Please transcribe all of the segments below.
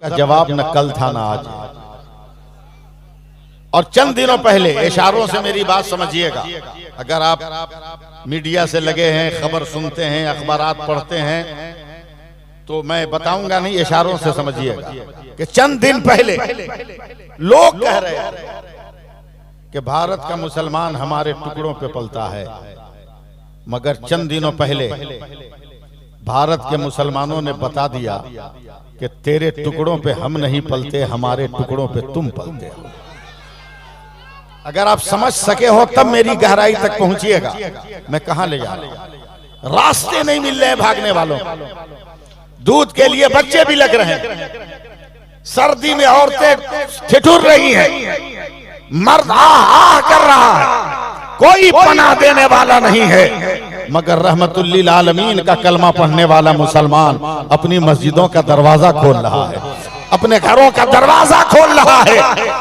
का जवाब न कल था ना आज। और चंद दिनों पहले इशारों से मेरी बात समझिएगा। अगर आप मीडिया से लगे हैं, खबर सुनते हैं, अखबारात पढ़ते हैं, तो मैं बताऊंगा नहीं, इशारों से समझिएगा कि चंद दिन पहले लोग कह रहे हैं कि भारत का मुसलमान हमारे टुकड़ों पे पलता है, मगर चंद दिनों पहले भारत के मुसलमानों ने बता दिया कि तेरे टुकड़ों पे हम नहीं पलते, हमारे टुकड़ों पे तुम पलते हो। अगर आप समझ सके हो तब मेरी गहराई तक पहुंचिएगा। मैं कहां ले जा रहा हूं? रास्ते नहीं मिल रहे भागने वालों, दूध के लिए बच्चे भी लग रहे हैं, सर्दी में औरतें ठिठुर रही हैं, मर्द आह कर रहा है, कोई पनाह देने वाला नहीं है, मगर रहमतुल्लिल आलमीन का कलमा पढ़ने वाला मुसलमान अपनी मस्जिदों का दरवाजा खोल रहा है, अपने घरों का दरवाजा खोल रहा है,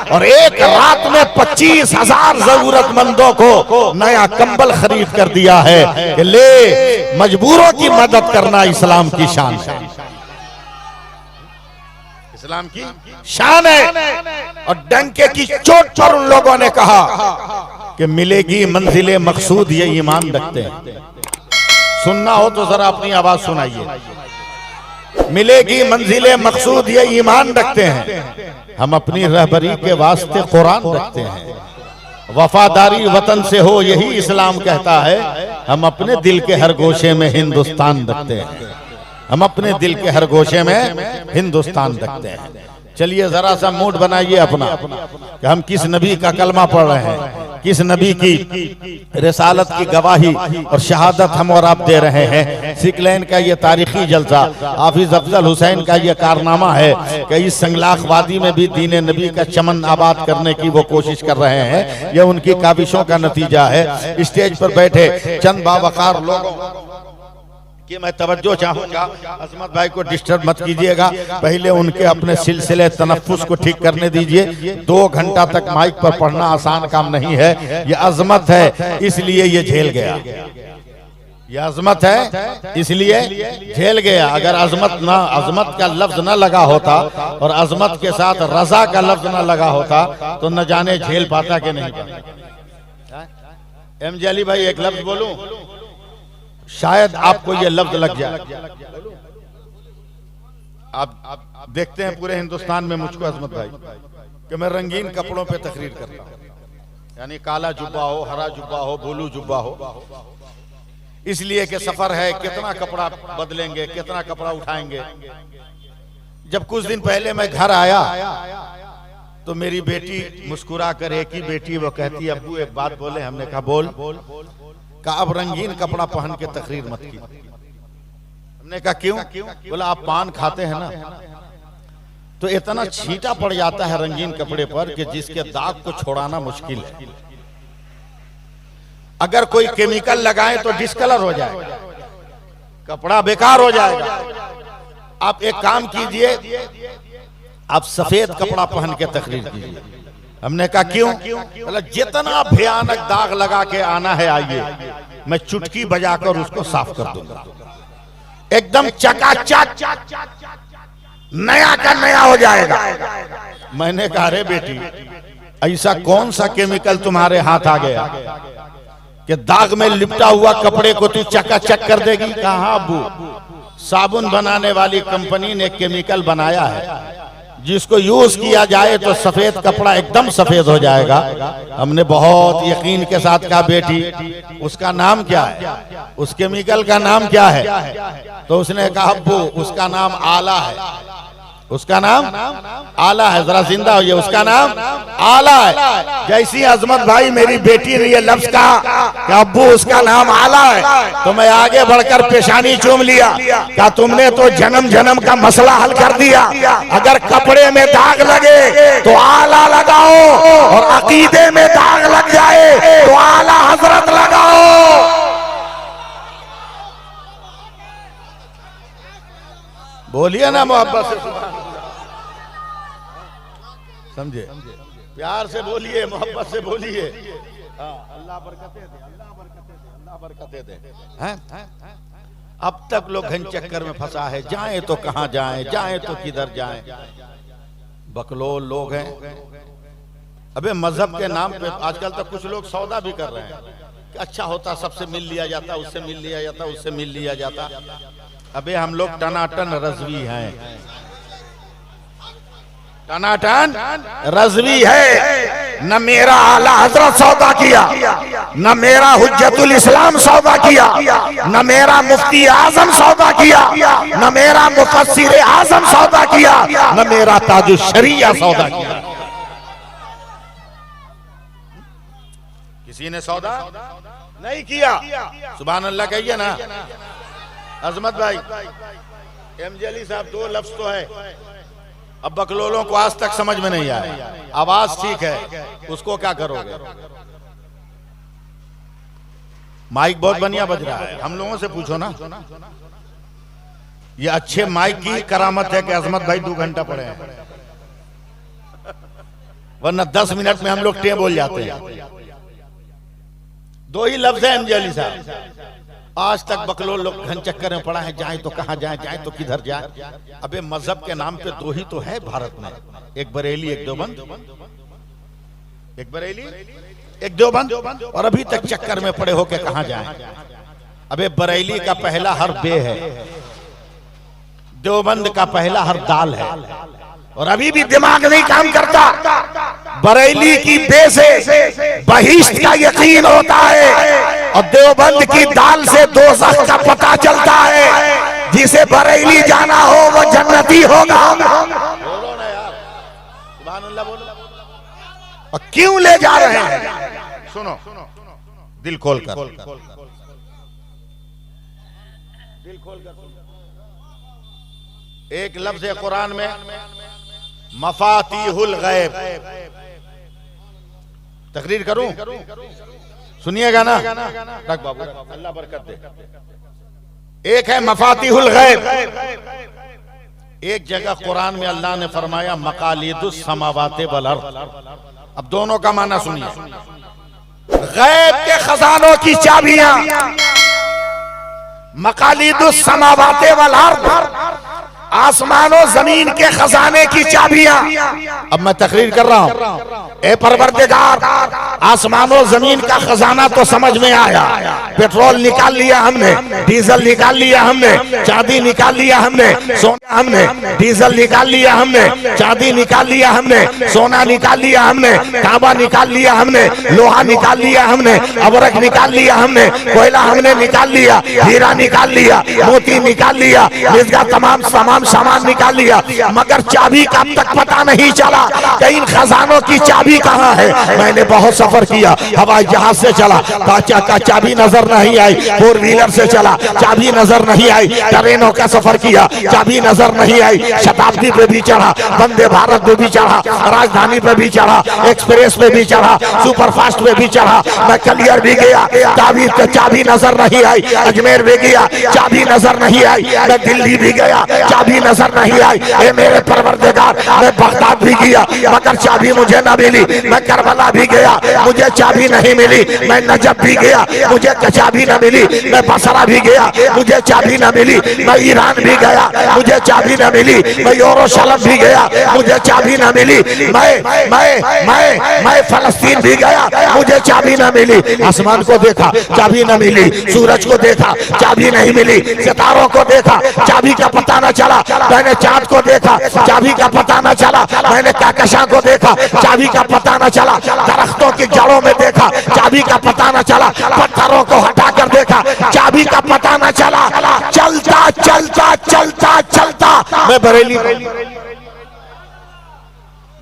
और एक रात में 25,000 जरूरतमंदों को नया कंबल खरीद कर दिया है कि ले, मजबूरों की मदद करना इस्लाम की शान है, इस्लाम की शान है। और डंके की चोट पर उन लोगों ने कहा कि मिलेगी मंजिले मकसूद, ये ईमान रखते हैं। सुनना हो तो जरा अपनी आवाज सुनाइए। मिलेगी मंजिले मकसूद, ये ईमान रखते हैं, हम अपनी रहबरी के वास्ते कुरान रखते हैं, वफादारी वतन से हो यही इस्लाम कहता है, हम अपने दिल के हर गोशे में हिंदुस्तान रखते हैं, हम अपने दिल के हर गोशे में हिंदुस्तान रखते हैं। चलिए जरा सा मूड बनाइए अपना कि हम किस नबी का कलमा पढ़ रहे हैं, किस नबी की रिसालत की गवाही और शहादत हम और आप दे रहे हैं। सिकलैन का ये तारीखी जलसा, हाफिज अफजल हुसैन का ये कारनामा है कि इस संगलाख वादी में भी दीन नबी का चमन आबाद करने की वो कोशिश कर रहे हैं। यह उनकी काविशों का नतीजा है। स्टेज पर बैठे चंद बावकार लोगों कि मैं तवज्जो चाहूंगा, अजमत भाई को डिस्टर्ब मत कीजिएगा, पहले उनके अपने सिलसिले तनफ्फुस को ठीक करने दीजिए। 2 घंटा तक माइक पर पढ़ना आसान काम नहीं है, ये अजमत है इसलिए ये झेल गया, ये अजमत है इसलिए झेल गया। अगर अजमत का लफ्ज न लगा होता और अजमत के साथ रजा का लफ्ज न लगा होता तो न जाने झेल पाता कि नहीं पाता। एमजे अली भाई एक लफ्ज बोलूं, शायद आपको यह लफ्ज लग जाए। आप देखते हैं पूरे हिंदुस्तान में मुझको अजमत भाई कि मैं रंगीन कपड़ों पे तकरीर करता हूं, यानी काला जुब्बा हो, हरा जुब्बा हो, ब्लू जुब्बा हो, इसलिए कि सफर है, कितना कपड़ा बदलेंगे, कितना कपड़ा उठाएंगे। जब कुछ दिन पहले मैं घर आया तो मेरी बेटी मुस्कुरा कर, एक ही बेटी, वो कहती अब्बू एक बात बोले। हमने कहा बोल। का अब रंगीन कपड़ा पहन के तकरीर मत की। हमने कहा क्यों? बोला आप पान खाते हैं ना, तो इतना छींटा पड़ जाता है रंगीन कपड़े पर कि जिसके दाग को छोड़ाना मुश्किल है। अगर कोई केमिकल लगाए तो डिस्कलर हो जाएगा, कपड़ा बेकार हो जाएगा। आप एक काम कीजिए, आप सफेद कपड़ा पहन के तकरीर कीजिए। हमने कहा क्यों? बोला जितना भयानक दाग लगा के आना है आइए, मैं चुटकी बजाकर उसको साफ कर दूंगा, एकदम चकाचक नया का नया हो जाएगा। मैंने कहा रे बेटी, ऐसा कौन सा केमिकल तुम्हारे हाथ आ गया कि दाग में लिपटा हुआ कपड़े को तू चकाचक कर देगी? कहा अब्बू, साबुन बनाने वाली कंपनी ने केमिकल बनाया है जिसको यूज किया जाए तो सफेद कपड़ा एकदम सफेद हो जाएगा। हमने बहुत यकीन के साथ कहा बेटी उसका नाम क्या है, उस केमिकल का नाम क्या है? तो उसने कहा अब्बू उसका नाम आला है, उसका नाम आला है। जरा जिंदा होइए, उसका नाम आला है। जैसी अजमत भाई मेरी बेटी ने ये लफ्ज कहा कि अब्बू उसका नाम आला है, तो मैं आगे बढ़कर पेशानी चूम लिया। क्या तुमने तो जन्म जन्म का मसला हल कर दिया। अगर कपड़े में दाग लगे तो आला लगाओ, और अकीदे में दाग लग जाए तो आला हजरत लगाओ। बोलिए ना मोहब्बत से, समझे? प्यार से बोलिए, मोहब्बत से बोलिए। अल्लाह बरकतें दे, अल्लाह बरकतें दे, अल्लाह बरकतें दे। अब तक लोग घन चक्कर में फंसा है, जाएं तो कहां जाएं, जाएं तो किधर जाएं। बकलोल लोग हैं। अबे मजहब के नाम पे आजकल तो कुछ लोग सौदा भी कर रहे हैं कि अच्छा होता सबसे मिल लिया जाता, उससे मिल लिया जाता, उससे मिल लिया जाता। अबे हम लोग टनाटन रज़वी हैं, टनाटन रज़वी है। न मेरा आला हजरत सौदा किया, न मेरा हुज्जतुल इस्लाम सौदा किया, न मेरा मुफ्ती आजम सौदा किया, न मेरा मुफस्सिर आजम सौदा किया, न मेरा ताजुश शरिया सौदा किया। किसी ने सौदा नहीं किया। सुभान अल्लाह कहिए ना। अजमत भाई, एमजे अली साहब, दो लफ्ज तो है, अब बकलोलों को आज तक समझ में नहीं आया। आवाज ठीक है, उसको क्या करोगे? माइक बहुत बढ़िया बज रहा है, हम लोगों से पूछो ना। ये अच्छे माइक की करामत है कि अजमत भाई 2 घंटा पड़े हैं, वरना 10 मिनट में हम लोग टे बोल जाते हैं। 2 ही लफ्ज है एमजे अली साहब। आज तक बकलोल लोग घन चक्कर में पड़ा है, जाए तो कहां जाए, जाए तो किधर जाए। अबे मजहब के नाम पे 2 ही तो है भारत में, एक बरेली एक देवबंद, एक बरेली एक देवबंद, और अभी तक चक्कर में पड़े हो के कहां जाए। अबे बरेली का पहला हर बे है, देवबंद का पहला हर दाल है, और अभी भी दिमाग नहीं काम करता। बरेली की बे से बहिश्त का यकीन होता है, और देवबंद की दाल से दोज़ख का पता चलता है। जिसे बरेली जाना हो वो जन्नती होगा। बोलो ना यार, सुभान अल्लाह बोलो। और क्यों ले जा रहे हैं? सुनो, दिल खोल कर, दिल खोल कर। एक लफ्ज है कुरान में, मफातीहुल गैब। तकरीर करूं? सुनिएगा ना, रख बाबू, अल्लाह बरकत दे। एक है मफातीहुल गैब, एक जगह कुरान में अल्लाह ने फरमाया मकालिदुस समावाते वल अर्द। अब दोनों का माना सुनिए। गैब के खजानों की चाबियां, मकालिदुस समावाते वल अर्द, आसमानों जमीन के खजाने की चाबियां। अब मैं तकरीर कर रहा हूं। ए परवरदिगार, आसमानों जमीन का खजाना तो समझ में आया। पेट्रोल निकाल लिया हमने, डीजल निकाल लिया हमने, चांदी निकाल लिया हमने, सोना हमने, डीजल निकाल लिया हमने, चांदी निकाल लिया हमने, सोना निकाल लिया हमने, तांबा निकाल लिया हमने, लोहा निकाल लिया हमने, अबरक निकाल लिया हमने, कोयला हमने निकाल लिया, हीरा निकाल लिया, मोती निकाल लिया, इसका तमाम सामान निकाल लिया, मगर चाबी का अब तक पता नहीं चला कि इन खजानों की चाबी कहां है। मैंने बहुत सफर किया, हवाई जहाज से चला, का चाबी नजर नहीं आई, 4 व्हीलर से चला, चाबी नजर नहीं आई, ट्रेनों का सफर किया, चाबी नजर नहीं आई, शताब्दी पे भी चढ़ा, वंदे भारत पे भी चढ़ा, राजधानी पे भी चढ़ा, एक्सप्रेस पे भी चढ़ा, सुपरफास्ट पे भी चढ़ा, मैं कलियर भी गया, चाबी नजर नहीं आई, अजमेर भी गया, चाबी नजर नहीं आई, मैं दिल्ली भी गया, चाबी नजर नहीं आई। ए मेरे परवरदिगार, मैं बगदाद भी गया मगर चाबी मुझे न मिली, मैं करबला भी गया, मुझे चाबी नहीं मिली, मैं नजफ भी गया, मुझे चाबी न मिली, मैं बसरा भी गया, मुझे चाबी न मिली, मैं ईरान भी गया, मुझे चाबी न मिली, मैं यरूशलेम भी गया, मुझे चाबी न मिली, मैं फलस्तीन भी गया, मुझे चाबी न मिली। आसमान को देखा, चाबी न मिली, सूरज को देखा, चाबी नहीं मिली, सितारों को देखा, चाबी का पता न चला, मैंने चांद को देखा, चाबी का पता न चला, मैंने कहकशां को देखा, चाबी का पता न चला, दरख्तों की जड़ों में देखा, चाबी का पता न चला, पत्थरों को हटा कर देखा, चाबी का पता न चला, चलता चलता चलता चलता मैं बरेली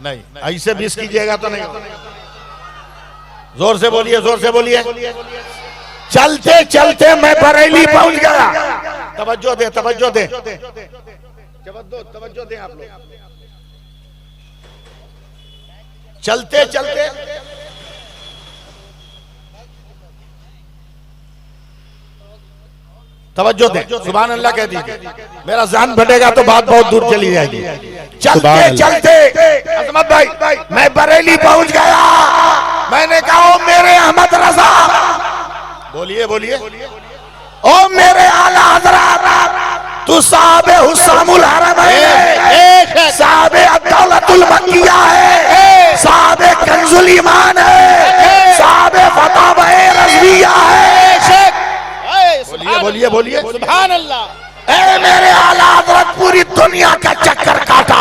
नहीं। ऐसे मिस कीजिएगा तो नहीं। जोर से बोलिए, जोर से बोलिए। चलते चलते मैं बरेली पहुंच गया। तवज्जो दे, तवज्जो दे, तवज्जो दे आप लोग। चलते चलते तवज्जो दे, सुभान अल्लाह कह दीजिए, मेरा ज़हन भटेगा तो बात बहुत दूर चली जाएगी। चलते चलते अजमत भाई मैं बरेली पहुंच गया। मैंने कहा मेरे अहमद रजा, बोलिए बोलिए, ओ मेरे आला हज़रत, तू साहबे हुस्सामुल हरमैन, साहबे अद्दौलतुल मक्किया है, साहबे कंजुल ईमान है, साहबे फतावे रज़विया है। बोलिए बोलिए सुभान अल्लाह। ए मेरे आला हज़रत पूरी दुनिया का चक्कर काटा,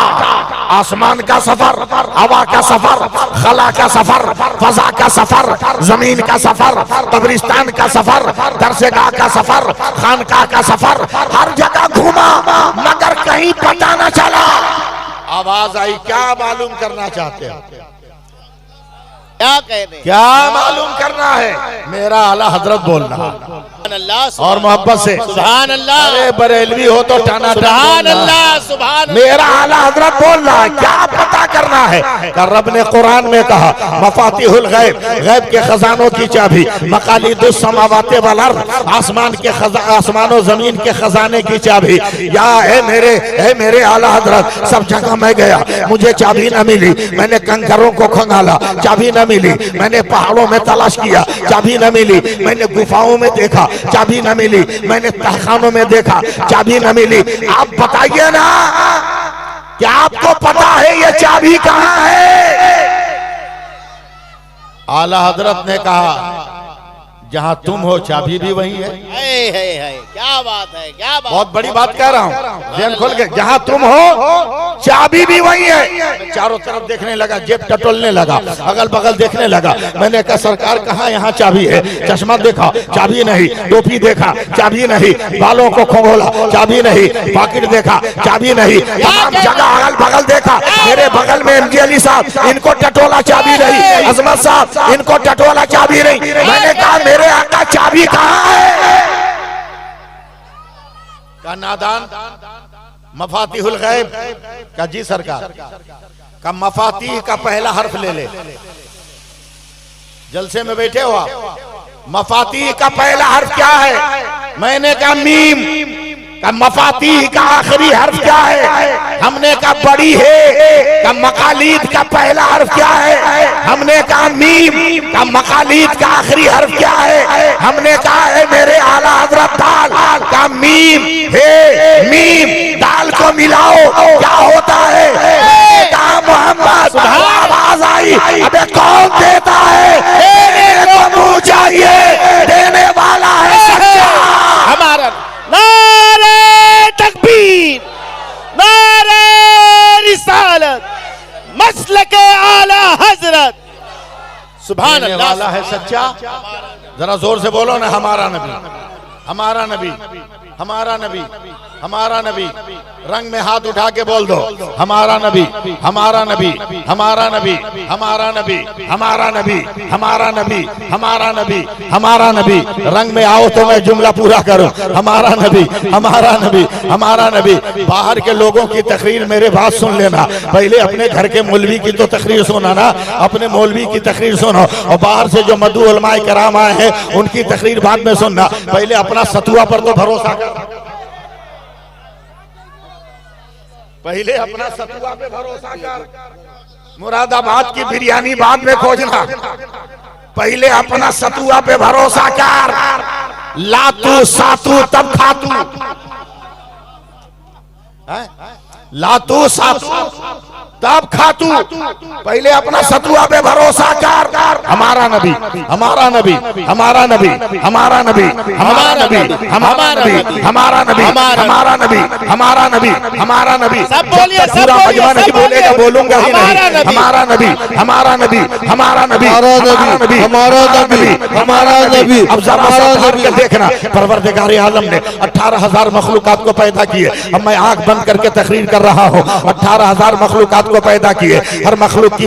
आसमान का सफर, हवा का सफर, खला का सफर, फजा का सफर, जमीन का सफर, कब्रिस्तान का सफर, दरसेगाह का सफर, खानकाह का सफर, हर जगह घूमा मगर कहीं पता न चला। आवाज आई, क्या मालूम करना चाहते हो? क्या कहने, क्या मालूम करना है? मेरा आला हजरत बोल रहा और मोहब्बत से सुभान अल्लाह। अरे बरेलवी हो तो टाना सुभान अल्लाह, सुभान। मेरा आला हजरत बोल रहा है, क्या पता करना है? रब ने कुरान में कहा, मफातिहुल गैब, गैब के खजानों की चाबी, मकालिदुस समावाति वल अर्द, आसमान के आसमानों जमीन के खजाने की चाबी। या है मेरे आला हजरत, सब जगह मैं गया, मुझे चाबी न मिली। मैंने कंकरों को खंगाला, चाबी न मिली। मैंने पहाड़ों में तलाश किया, चाबी न मिली। मैंने गुफाओं में देखा, चाबी न मिली। मैंने तहखानों में देखा, चाबी न मिली। आप बताइए ना, क्या आपको पता है ये चाबी कहां है? आला हजरत ने कहा, जहां तुम हो चाबी भी वही है। क्या बात है, क्या बात। बहुत बड़ी बात कह रहा हूं, ध्यान खोल के। जहां तुम हो चाबी भी वही है। चारों तरफ देखने लगा, जेब टटोलने लगा, अगल बगल देखने लगा। मैंने कहा, सरकार कहाँ यहाँ चाबी है? चश्मा देखा, चाबी नहीं। टोपी देखा, चाबी नहीं। बालों को खोला, चाबी नहीं। पॉकेट देखा, चाबी नहीं। तमाम जगह अगल बगल देखा। मेरे बगल में एमजी अली साहब, इनको टटोला, चाबी नहीं। अजमत साहब, इनको टटोला, चाबी नहीं। मैंने कहा, मेरे आका चाबी कहाँ है? का नादान, मफातिहुल गैब का जी सरकार का मफाती का पहला हर्फ ले ले। जलसे में बैठे हो आप, मफाती का पहला हर्फ क्या है? मैंने कहा मीम। का मफाती का आखिरी हर्फ क्या है? हमने कहा बड़ी है। का मकालीद का पहला हर्फ क्या है? हमने कहा मीम। का मकालीद का आखिरी हर्फ क्या है? हमने कहा है मेरे आला हजरत दाल। का मीम है, मीम दाल को मिलाओ क्या होता है? कहा मोहम्मद। आवाज आई, अबे कौन देता है? देने को मुंह चाहिए, देने वाला है सच्चा हमारा। नारे तकबीर, नारे रिसालत, मसलके आला हजरत। सुभान अल्लाह। वाला है सच्चा। जरा जोर से बोलो ना, हमारा नबी, हमारा नबी, हमारा नबी, हमारा नबी। रंग में हाथ उठा के बोल दो, हमारा नबी, हमारा नबी, हमारा नबी, हमारा नबी, हमारा नबी, हमारा नबी, हमारा नबी, हमारा नबी। रंग में आओ तो मैं जुमला पूरा करूं। हमारा नबी, हमारा नबी, हमारा नबी। बाहर के लोगों की तकरीर मेरे बात सुन लेना। पहले अपने घर के मौलवी की तो तकरीर सुना ना, अपने मौलवी की तकरीर सुनो। और बाहर से जो मदू उलमाए कराम आए हैं उनकी तकरीर बाद में सुनना। पहले अपना सतुआ पर तो भरोसा कर, पहले अपना सतुआ पे भरोसा कर। मुरादाबाद की बिरयानी बाद में खोजना, पहले अपना सतुआ पे भरोसा कर। लातू सातू तब खातू, लातू सातू तब खातू। पहले अपना सतुआ पे भरोसा कर। हमारा नबी, हमारा नबी, हमारा नबी, हमारा नबी, हमारा नबी, हमारा नबी, हमारा नबी, हमारा नबी, हमारा नबी, हमारा नबी। सब बोलिए, सब पूरा मजमा नहीं बोलिए, बोलेगा, बोलूंगा ही नहीं। हमारा नबी, हमारा नबी, हमारा नबी, हमारा नबी, हमारा नबी, हमारा नबी। अब जरा सा के देखना, परवरदिगार आलम ने 18,000 मखलूकात को पैदा किए। अब मैं आंख बंद करके तकरीर कर रहा हूँ। 18,000 मखलूकात को पैदा किए। हर मखलूक की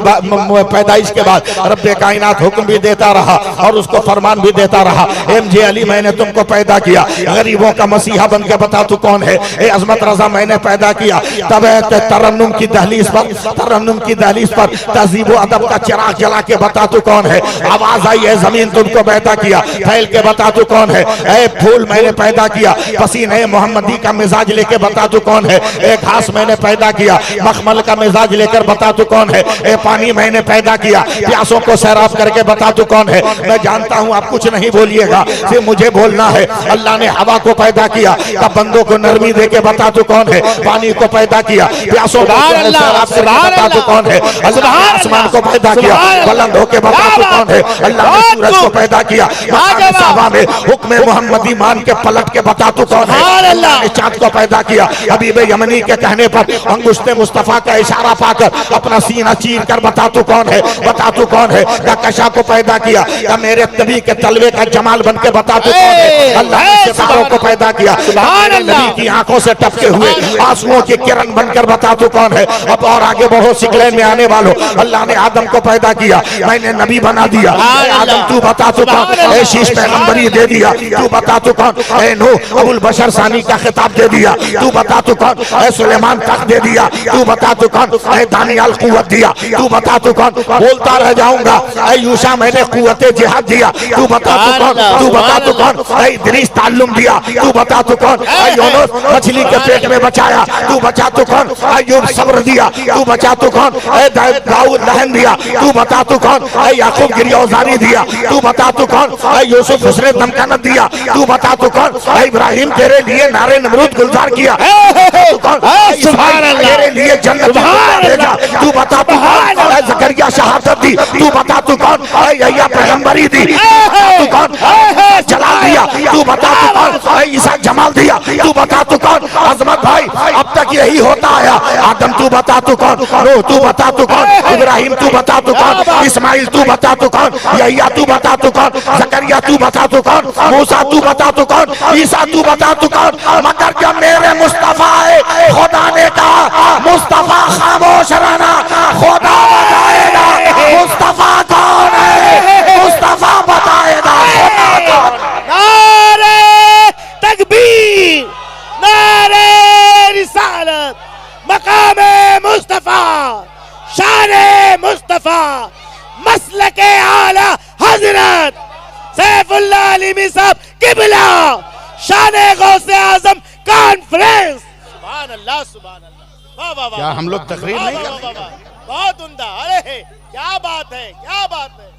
पैदाइश के बाद रब्बे कायनात हुक्म भी देता रहा और उसको फरमान भी देता रहा, एमजे अली मैंने तुमको पैदा किया, गरीबों का मसीहा बन के बता तू कौन है। ए अजमत रजा मैंने पैदा किया। तब तरन्नुम की दहलीज पर वक्त तरन्नुम की दहलीज पर तहजीब व अदब का चिराग जला के बता तू कौन है। आवाज आई है जमीन तुमको पैदा किया, फैल के बता तू कौन है। ए फूल मैंने पैदा किया, पसीने मोहम्मदी का मिजाज लेके बता तू कौन है। ए घास मैंने पैदा किया, मखमल का मिजाज लेकर बता तू कौन है। ए पानी मैंने पैदा किया, प्यासों को सैराब करके बता तू कौन है। मैं जानता हूं आप कुछ नहीं बोलिएगा, सिर्फ मुझे बोलना है। अल्लाह ने हवा को पैदा किया, तब बंदों को नरमी दे के बता तू कौन है। पानी को पैदा किया, प्यासों को सैराब करके बता तू कौन है। अल्लाह ने आसमान को पैदा किया, बुलंद होके बता तू कौन है। अल्लाह ने सूरज को पैदा किया, सभा में हुक्म मोहम्मदी मान के पलट के बता तू कौन है। अल्लाह ने चांद को पैदा किया, हबीब यमनी के कहने पर अंगुश्ते मुस्तफा का इशारा पाकर अपना सीना चीर कर बता तू कौन है, बता तू कौन है। कशा को पैदा किया, मेरे नबी के तलवे का जमाल बन के बता तू कौन है। अल्लाह ने सितारों को पैदा किया, नबी की आंखों से टपके हुए आंसुओं की किरण बनकर बता तू कौन है। अब और आगे बढ़ो, सिकलैन में आने वालों, अल्लाह ने आदम को पैदा किया, मैंने नबी बना दिया। आदम तू बता तू कौन। ए शीश पैगंबरी दे दिया, तू बता तू कौन। ए नूह अबुल बशर सानी का खिताब दे दिया, तू बता तू कौन। ए सुलेमान तक दे दिया, तू बता तू कौन। ए दानियाल कुव्वत दिया, तू बता तू कौन। बोलता रह जाऊंगा। ए यूशा मैंने कुव्वते जिहाद दिया, तू बता तू कौन। तू बता तू कौन। ए इदरीस ताल्लुम दिया, तू बता तू कौन। ए यूनुस मछली के पेट में बचाया, तू बचा तू कौन। अय्यूब सब्र दिया, तू बचा तू कौन। ए दाऊद लहन दिया, तू बता तू कौन। ए याकूब गिरियौजारी दिया, तू बता तू कौन। ए यूसुफ हुस्ने दमकनत दिया, तू बता तू कौन। ए इब्राहिम तेरे लिए नारे नमरूद गुलजार किया, तू कौन। तेरे लिए जन्नत भेजा, तू बता तू कौन। ए जकरिया शहादत दी, तू बता तू कौन। ए यह्या पैगंबरी दी, तू कौन। जलाल दिया, तू बता तू कौन। ए ईसा जमाल दिया, तू बता तू कौन। अजमत भाई अब तक यही होता आया। आदम तू बता तू कौन। नूह तू बता तू कौन। इब्राहिम तू बता तू कौन। इस्माइल तू बता तू कौन। यह्या तू बता तू कौन। जकरिया तू बता तू कौन। मूसा तू बता तू कौन। ईसा तू बता तू कौन। मगर जब मेरे मुस्तफा आए, खुदा ने कहा मुस्तफा खामोश रहना, खुदा बताएगा मुस्तफा कौन है, मुस्तफा बताएगा खुदा कौन। नारे तकबीर, नारे रिसालत, मकामे मुस्तफा, शाने मुस्तफा, मसलके आला हजरत सैफुल्लाह अलीमी साहब किबला, शाने गौसे आजम कॉन्फ्रेंस। सुभान अल्लाह, सुभान अल्लाह। वाह वाह वाह। क्या हम लोग तकरीर नहीं करते? बहुत उम्दा। अरे क्या बात है, क्या बात है,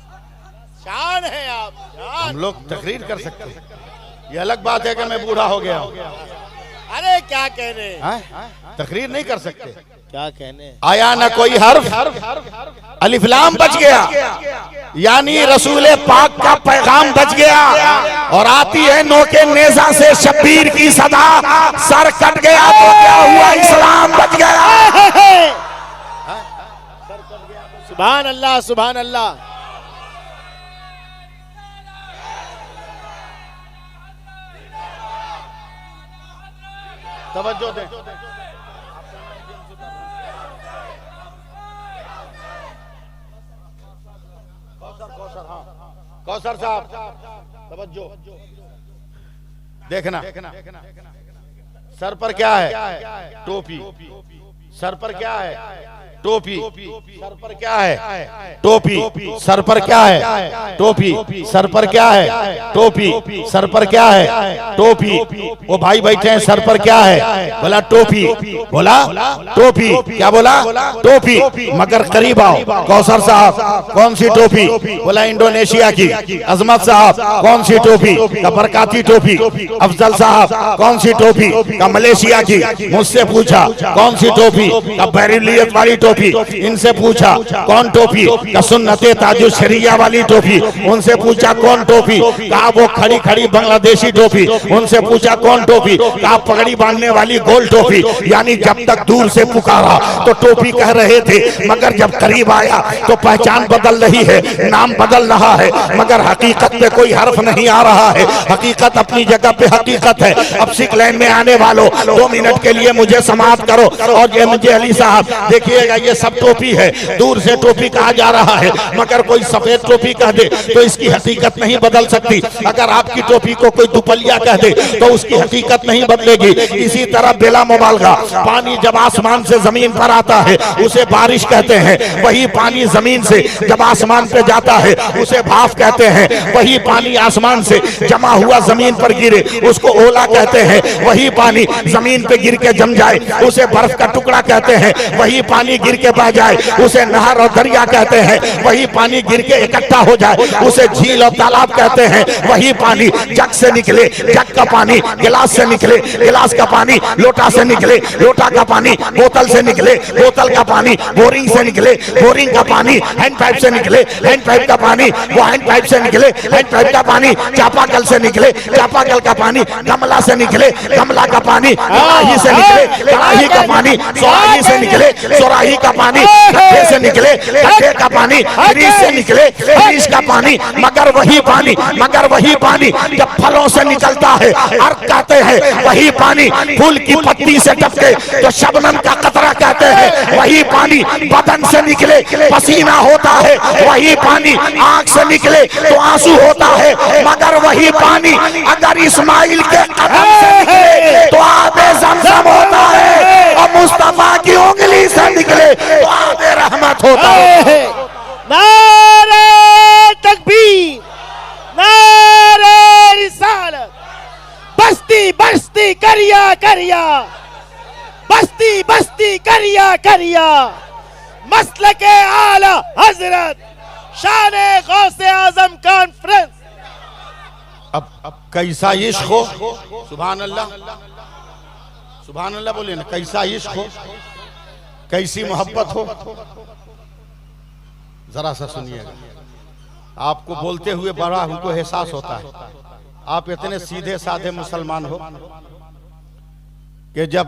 शान है आप, शान। हम लोग तकरीर कर सकते हैं। ये अलग बात है कि मैं बूढ़ा हो गया हूँ। अरे क्या कहने, तकरीर नहीं कर सकते। क्या कहने। आया ना कोई हर्फ, अलिफ्लाम बच गया, यानी रसूल पाक का पैगाम बच गया। और आती है नोके नेजा से शब्बीर की सदा, सर कट गया तो क्या हुआ, इस्लाम बच गया। सुभान अल्लाह, सुभान अल्लाह। तवज्जो दे। कौसर साहब तवज्जो देखना। सर पर क्या है, टोपी। सर पर क्या है, टोपी। सर पर क्या है, टोपी। सर पर क्या है, टोपी। सर पर क्या है, टोपी। सर पर क्या है, टोपी। वो भाई बैठे हैं, सर पर क्या है, बोला टोपी। बोला टोपी, क्या बोला, टोपी। मगर करीब आओ। कौसर साहब कौन सी टोपी, बोला इंडोनेशिया की। अजमत साहब कौन सी टोपी, का बरकाती टोपी। अफजल साहब कौन सी टोपी, का मलेशिया की। मुझसे पूछा कौन सी टोपी, का बरेलियत वाली टोपी। इनसे पूछा कौन टोपी, का सुन्नते ताजु शरिया वाली टोपी। उनसे पूछा कौन टोपी, कहा वो खड़ी खड़ी बांग्लादेशी टोपी। उनसे पूछा कौन टोपी, कहा पगड़ी बांधने वाली गोल टोपी। यानी जब तक दूर से पुकारा तो टोपी कह रहे थे, मगर जब करीब आया तो पहचान बदल रही है, नाम बदल रहा है, मगर हकीकत पे कोई हर्फ नहीं आ रहा है। हकीकत अपनी जगह पे हकीकत है। अब सिख लाइन में आने वालों 2 मिनट के लिए मुझे समाप्त करो। और ये मुझे अली साहब देखिएगा, ये सब टोपी है, दूर से टोपी कहा जा रहा है, मगर कोई सफेद टोपी कह दे तो इसकी हकीकत नहीं बदल सकती। अगर आपकी टोपी को कोई दुपलिया कह दे तो उसकी हकीकत नहीं बदलेगी। इसी तरह बेला मुबालगा, पानी जब आसमान से जमीन पर आता है उसे बारिश कहते हैं, वही पानी जमीन से जब आसमान पे जाता है उसे भाप कहते हैं, वही पानी आसमान से जमा हुआ जमीन पर गिरे उसको ओला कहते हैं, वही पानी जमीन पे गिर के जम जाए उसे बर्फ का टुकड़ा कहते हैं, वही पानी गिर के बह जाए उसे नहर और दरिया कहते हैं, वही पानी गिर के इकट्ठा हो जाए उसे झील और तालाब कहते हैं, वही पानी जग से निकले, जग का पानी गिलास से निकले, गिलास का पानी लोटा से निकले, लोटा का पानी बोतल से निकले, बोतल का पानी बोरिंग से निकले, बोरिंग का पानी हैंड पाइप से निकले, हैंड पाइप का पानी वो हैंड पाइप से निकले, हैंड पाइप का पानी चापाकल से निकले, चापाकल का पानी गमला से निकले, गमला का पानी कड़ाही से निकले, कड़ाही का पानी सुराही से निकले, सुराही का पानी गड्ढे से निकले, गड्ढे का पानी फ्रिज से निकले, फ्रिज का पानी, मगर वही पानी जब फलों से निकलता है अर्क कहते हैं, वही पानी फूल की पत्ती से टपके तो शबनम का कतरा कहते हैं, वही पानी बदन से निकले पसीना होता है, वही पानी आंख से निकले तो आंसू होता है, मगर वही पानी अगर इस्माइल के कदम से निकले तो आबे ज़मज़म होता है, और मुस्तफा की उंगली से निकले तो आबे रहमत होता है। नारे तकबीर, नारे रिसालत, बस्ती बस्ती करिया करिया, बस्ती बस्ती करिया करिया, मसलके आला हजरत शान गौसे आजम कॉन्फ्रेंस। अब कैसा इश्क हो, सुभान अल्लाह, सुभान अल्लाह बोले ना, कैसा इश्क हो, कैसी मोहब्बत हो, जरा सा सुनिएगा। आपको बोलते हुए बड़ा हमको एहसास होता है, आप इतने सीधे साधे मुसलमान हो कि जब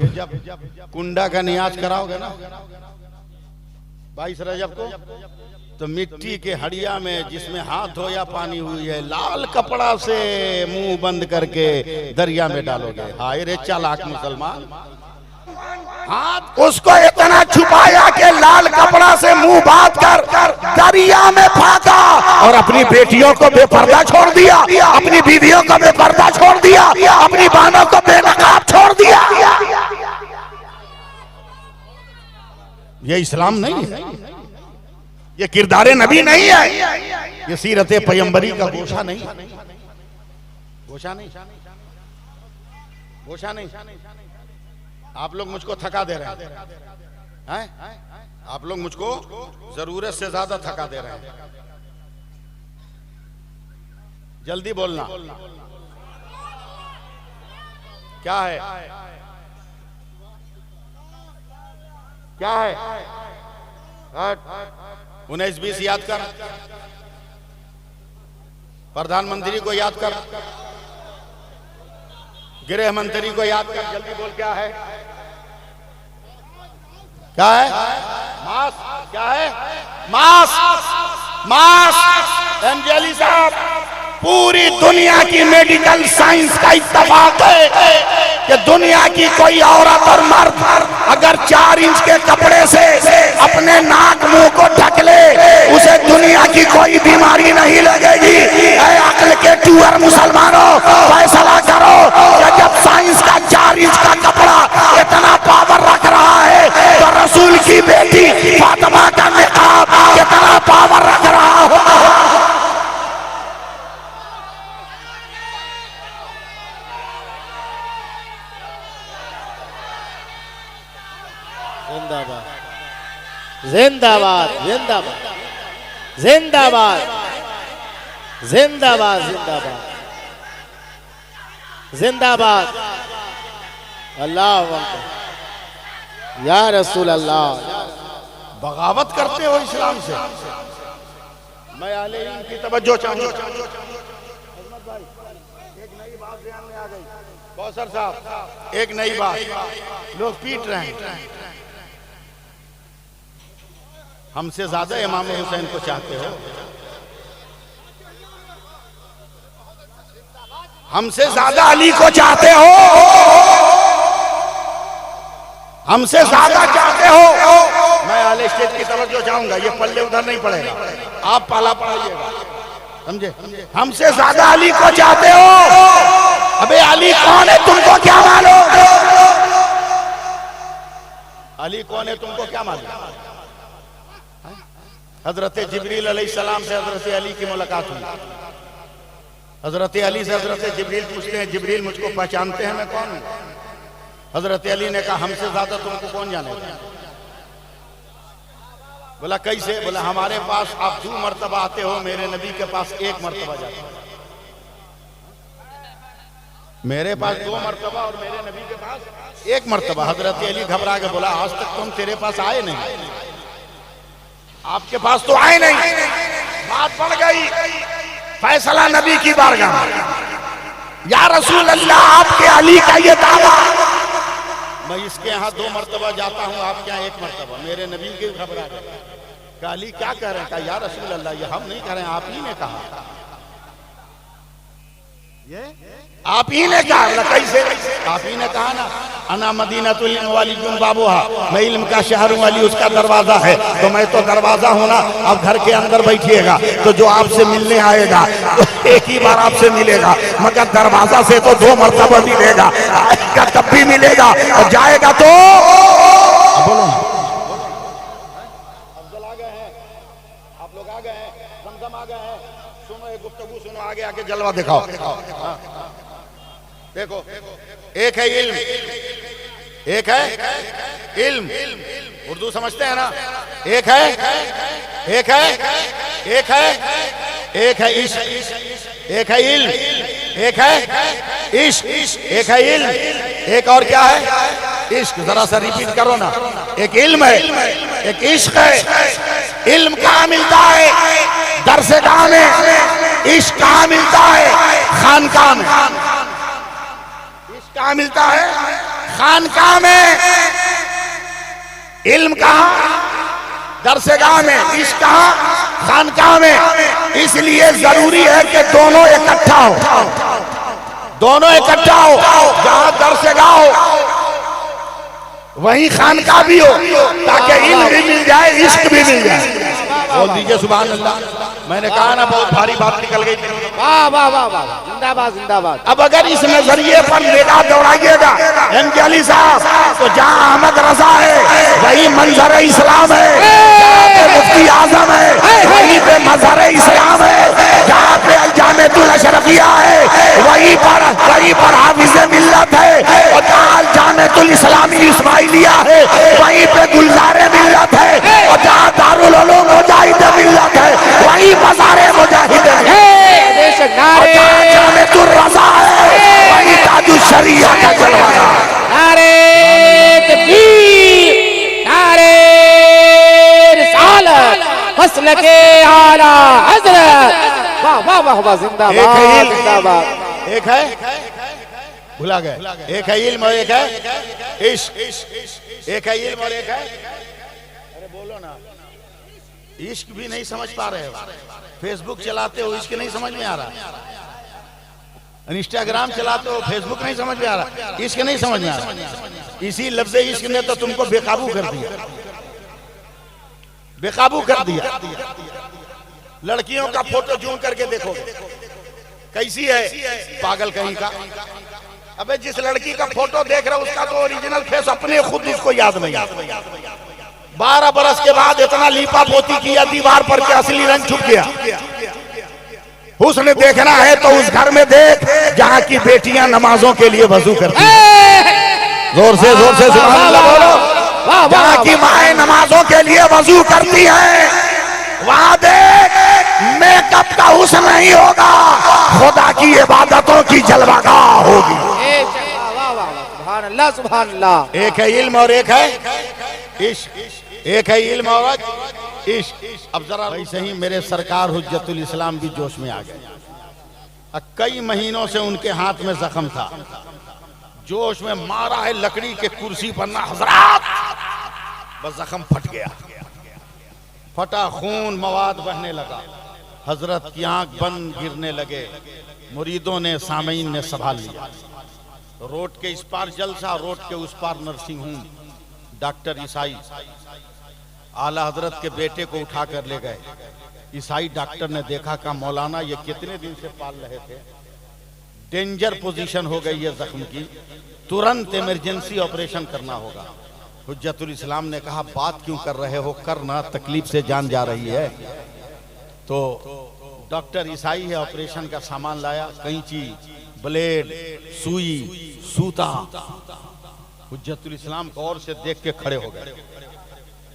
कुंडा का नियाज कराओगे ना 22 रजब को, तो मिट्टी के हड़िया में जिसमें हाथ धोया पानी हुई है, लाल कपड़ा से मुंह बंद करके दरिया में डालोगे। हाय रे चालाक मुसलमान, हाथ उसको इतना छुपाया कि लाल कपड़ा से मुंह बांध कर दरिया में फेंका, और अपनी बेटियों को बेपर्दा छोड़ दिया, अपनी बीवियों को बेपर्दा छोड़ दिया, अपनी बहनों को बेनकाब छोड़ दिया। ये इस्लाम नहीं है, ये किरदारे नबी नहीं है, ये सीरत पैगंबरी का गोशा नहीं, गोशा नहीं, गोशा नहीं। आप लोग मुझको थका दे रहे हैं, आप लोग मुझको जरूरत से ज्यादा थका दे रहे हैं। जल्दी बोलना, क्या है, क्या है? 19-20 याद कर, प्रधानमंत्री को याद कर, गृह मंत्री को याद कर, जल्दी बोल, क्या है, क्या है? मास्क, क्या है? Mask, mask. एमजेली साहब, पूरी दुनिया की मेडिकल साइंस का इत्तेफाक है कि दुनिया की कोई औरत और मर्द अगर 4 इंच के कपड़े से अपने नाक मुंह को ढक ले, उसे दुनिया की कोई बीमारी नहीं लगेगी। ऐ अक्ल के टूअर मुसलमानों, फैसला करो कि जब साइंस का 4 इंच का कपड़ा इतना पावर रख रहा है तो रसूल की बेटी फातिमा का निकाब कितना पावर रख रहा होगा। जिंदाबाद, जिंदाबाद, जिंदाबाद, जिंदाबाद, जिंदाबाद, जिंदाबाद। अल्लाह अकबर, या रसूल अल्लाह। बगावत करते हो इस्लाम से। मैं आले इल्म की तवज्जो चाहूंगा। एक नई बात ध्यान में आ गई, कौसर साहब, एक नई बात, लोग पीट रहे हैं। हमसे ज्यादा इमाम हुसैन को चाहते हो, हमसे ज्यादा अली को चाहते हो, हमसे ज्यादा चाहते हो। मैं आले स्टेज की तवज्जो चाहूंगा, ये पल्ले उधर नहीं पड़ेगा, आप पाला पढ़ाइएगा, समझे? हमसे ज्यादा अली को चाहते हो? अबे अली कौन है तुमको क्या मालूम? अली कौन है तुमको क्या मालूम? हजरत जिब्रील अलैहिस्सलाम से हजरत अली की मुलाकात हुई। हजरत अली से हजरत जिब्रील पूछते हैं, जिब्रील मुझको पहचानते हैं मैं कौन हूं? हजरत अली ने कहा हमसे ज्यादा तुमको कौन जानेगा? बोला कैसे? बोला हमारे पास आप 2 मरतबा आते हो, मेरे नबी के पास 1 मरतबा जाते हो। मेरे पास 2 मरतबा और मेरे नबी के पास 1 मरतबा। हजरत अली घबरा के बोला आज तक तुम तेरे पास आए नहीं, आपके पास तो आए नहीं। बात बढ़ गई, फैसला नबी की बारगाह में, या रसूल अल्लाह आपके अली का ये दावा, मैं इसके यहाँ 2 मरतबा जाता हूँ, आपके यहाँ 1 मरतबा। मेरे नबी के घबरा गए, कहा अली क्या कह रहे हैं? कहा या रसूल अल्लाह ये हम नहीं कह रहे हैं, आप ही ने कहा, ये आप ही ने कहा। कैसे? आप ही ने कहा ना, अना मदीनतुल इल्म वाली बाबूहा, मैं इल्म का शहर हूँ, अली उसका दरवाजा है, तो मैं तो दरवाजा हूँ ना। अब घर के अंदर बैठिएगा तो जो आपसे मिलने आएगा तो एक ही बार आपसे मिलेगा, मगर दरवाजा से तो 2 मरतबा मिलेगा, आएगा तब भी मिलेगा और जाएगा तो बोलो। अफजल आ गए हैं, आप लोग आ गए हैं, जमजम आ गए हैं, सुनो एक गुफ्तगू सुनो, आगे आके जलवा दिखाओ। देखो, एक है इल्म, एक है इल्म, उर्दू समझते हैं ना? एक है इश्क, एक है इल्म, एक है इश्क, एक है इल्म, एक और क्या है? इश्क। जरा सा रिपीट करो ना, एक इल्म है, एक इश्क है। इल्म कहाँ मिलता है? दरसेगाह में। इश्क कहाँ मिलता है? खानकाह में। कहाँ मिलता है? खानकाह में। इल्म कहाँ? दरसेगाह में। इश्क कहाँ? खानकाह में। इसलिए जरूरी है कि दोनों इकट्ठा हो, दोनों इकट्ठा हो। जहां दरसेगाह हो वहीं खानकाह भी हो, ताकि इल्म भी मिल जाए, इश्क भी मिल जाए। बोल दीजिए सुभान अल्लाह। मैंने कहा ना बहुत भारी बात निकल गई। वाह वाह वाह वाह, जिंदाबाद जिंदाबाद। अब अगर इस नजरिए पर निगाह दौड़ाइएगा एमके अली साहब, तो जहां अहमद रजा है वही मंजर इस्लाम है, जहां पे मुफ्ती आजम है वहीं पे मजहर इस्लाम है, जहां पे जामेतुल अशरफिया है वहीं पर हाफिज मिल्लत है, और जहां जामेतुल इस्लामी इस्माइलिया है वहीं पे गुलजारे मिल्लत है, और जहां दारुल उलूम मुजाहिद मिल्लत है वहीं मज़ारे मुजाहिद है। नारे जामेतुल रजा है वहीं ताजुल शरिया का जलवा। नारे तकबीर, नारे रिसालत, मसलके आला हजरत। वाह वाह वाह वाह, जिंदाबाद जिंदाबाद। एक है, भुला गए, एक है इल्म और एक है इश्क। एक है इल्म और एक है, अरे बोलो ना, इश्क भी नहीं समझ पा रहे हो। फेसबुक चलाते हो, इश्क नहीं समझ में आ रहा। इंस्टाग्राम चलाते हो, फेसबुक नहीं समझ में आ रहा, इश्क नहीं समझ में आ रहा। इसी लफ्ज़ इश्क ने तो तुमको बेकाबू कर दिया, बेकाबू कर दिया। लड़कियों का फोटो जूम करके देखो कैसी है, पागल कहीं का। अबे जिस लड़की का फोटो देख रहे हो उसका तो ओरिजिनल फेस अपने खुद उसको याद नहीं। 12 बरस के बाद इतना लीपा पोती किया दीवार पर के असली रंग छुप गया। हुस्न देखना है तो उस घर में देख जहाँ की बेटियां नमाजों के लिए वजू करती हैं। जोर से सुभान अल्लाह बोलो। जहाँ की माएं नमाजों के लिए वजू करती हैं वहां देख मेकअप का हुस्न नहीं होगा, खुदा की इबादतों की जलवागाह होगी। सुभान अल्लाह सुभान अल्लाह। एक है इल्म और एक है इश्क, एक है इल्म और इश्क। अब जरा वैसे ही मेरे सरकार हुज्जतुल इस्लाम भी जोश में आ गए। कई महीनों से उनके हाथ में जख्म था, जोश में मारा है लकड़ी के कुर्सी पर ना हजरत, बस जख्म फट गया, फटा, खून मवाद बहने लगा। हजरत की आंख बंद, गिरने लगे। मुरीदों ने, सामीन ने संभाल लिया। रोड के इस पार जलसा, रोड के उस पार नर्सिंग होम, डॉक्टर ईसाई। आला हजरत के बेटे को उठा कर ले गए। ईसाई डॉक्टर ने देखा, कहा मौलाना ये कितने दिन से पाल रहे थे, डेंजर पोजीशन हो गई है जख्म की, तुरंत इमरजेंसी ऑपरेशन करना होगा। हुज्जतुल इस्लाम ने कहा बात क्यों कर रहे हो, करना, तकलीफ से जान जा रही है। तो डॉक्टर ईसाई है, ऑपरेशन का सामान लाया, कैंची, ब्लेड, सुई, सूता। हुज्जतुल इस्लाम गौर से देख के खड़े हो गए।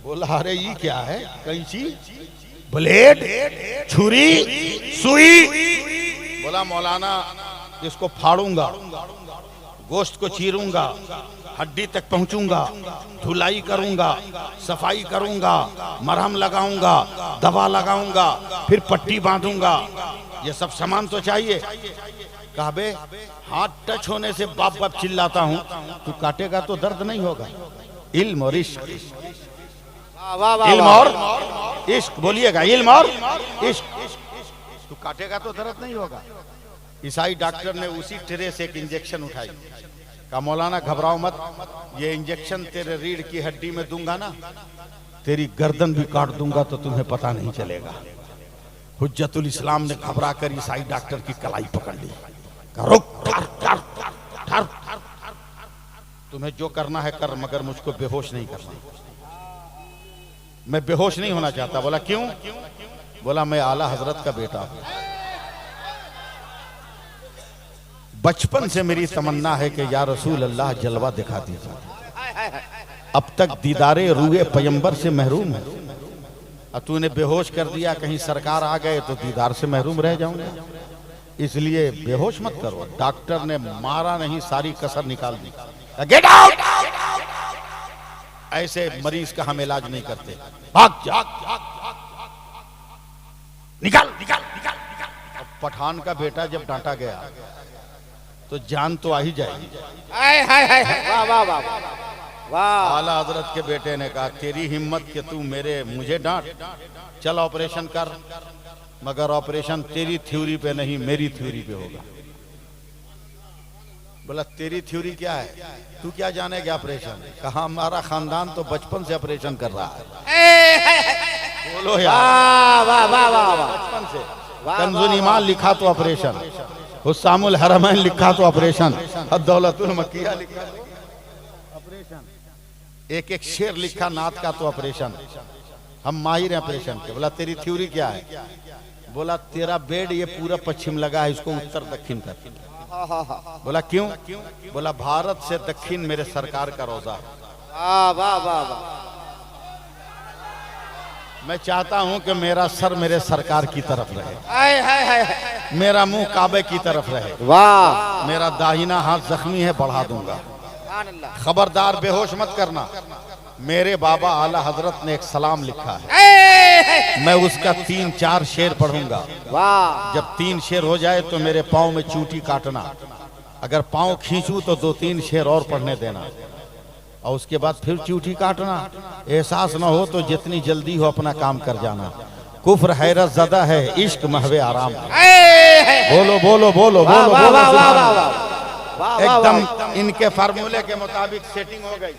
बोला अरे ये क्या है, कैंची, ब्लेड, छुरी, सुई। बोला मौलाना इसको फाड़ूंगा, गोश्त को चीरूंगा, हड्डी तक पहुंचूंगा, धुलाई करूंगा, सफाई करूंगा, मरहम लगाऊंगा, दवा लगाऊंगा, फिर पट्टी बांधूंगा, ये सब सामान तो चाहिए। कहा बे हाथ टच होने से बाप बाप चिल्लाता हूं, तू काटेगा तो दर्द नहीं होगा। इल्म और इश्क, इल्म और इश्क बोलिएगा, इल्म और इश्क। तू काटेगा तो दर्द नहीं होगा। ईसाई डॉक्टर ने उसी ट्रे से एक इंजेक्शन उठाई, कहा मौलाना घबराओ मत, ये इंजेक्शन तेरे रीढ़ की हड्डी में दूंगा ना, तेरी गर्दन भी काट दूंगा तो तुम्हें पता नहीं चलेगा। हुज्जतुल इस्लाम ने घबरा कर ईसाई डॉक्टर की कलाई पकड़ ली, कहा रुक, ठहर, ठहर, ठहर, ठहर, तुम्हें जो करना है कर, मगर मुझको बेहोश नहीं करना। मैं बेहोश नहीं होना चाहता। बोला क्यों? बोला मैं आला हजरत का बेटा हूं, बचपन से मेरी तमन्ना है कि या रसूल अल्लाह जलवा दिखा दीजिए। अब तक दीदारे रूए पैगंबर से महरूम है, अब तूने बेहोश कर दिया, कहीं सरकार आ गए तो दीदार से महरूम रह जाऊंगा, इसलिए बेहोश मत करो। डॉक्टर ने मारा नहीं, सारी कसर निकाल दी। गेट आउट, ऐसे मरीज का हम इलाज नहीं करते, भाग जा, निकाल निकाल निकाल निकाल। अब पठान का बेटा जब डांटा गया तो जान तो आ ही जाएगी। वाह वाह वाह वाह। आला हजरत के बेटे ने कहा तेरी हिम्मत कि तू मुझे डांट, चल ऑपरेशन कर, मगर ऑपरेशन तेरी थ्योरी पे नहीं, मेरी थ्योरी पे होगा। बोला तेरी थ्योरी क्या है, तू क्या जानेगा ऑपरेशन? कहा हमारा खानदान तो बचपन से ऑपरेशन कर रहा है। बोलो यार, वाह वाह वाह वाह। बचपन से कंजुल ईमान लिखा तो ऑपरेशन, हुस्सामुल हरमैन लिखा तो ऑपरेशन, अद-दौलतुल मक्किया लिखा तो ऑपरेशन, एक एक शेर लिखा नात का तो ऑपरेशन। हम माहिर हैं ऑपरेशन के। बोला तेरी थ्योरी क्या है? बोला तेरा बेड ये पूरा पश्चिम लगा है, इसको उत्तर दक्षिण कर। बोला क्यों? बोला भारत से दक्षिण मेरे सरकार का रोजा है। वाह वाह वाह वाह। मैं चाहता हूं कि मेरा सर मेरे सरकार की तरफ रहे, हाय हाय हाय, मेरा मुंह काबे की तरफ रहे। वाह। मेरा दाहिना हाथ जख्मी है, बढ़ा दूंगा। खबरदार बेहोश मत करना। मेरे बाबा आला हजरत ने एक सलाम लिखा है, मैं उसका 3-4 शेर पढ़ूंगा। वाह। जब 3 शेर हो जाए तो मेरे पाँव में चूटी काटना, अगर पाँव खींचूं तो 2-3 शेर और पढ़ने देना, और उसके बाद फिर चूटी काटना। एहसास ना हो तो जितनी जल्दी हो अपना काम कर जाना। कुफ्र हैरत ज़दा है, इश्क महवे आराम है। बोलो बोलो बोलो बोलो बोलो। एकदम इनके फार्मूले के मुताबिक सेटिंग हो गई।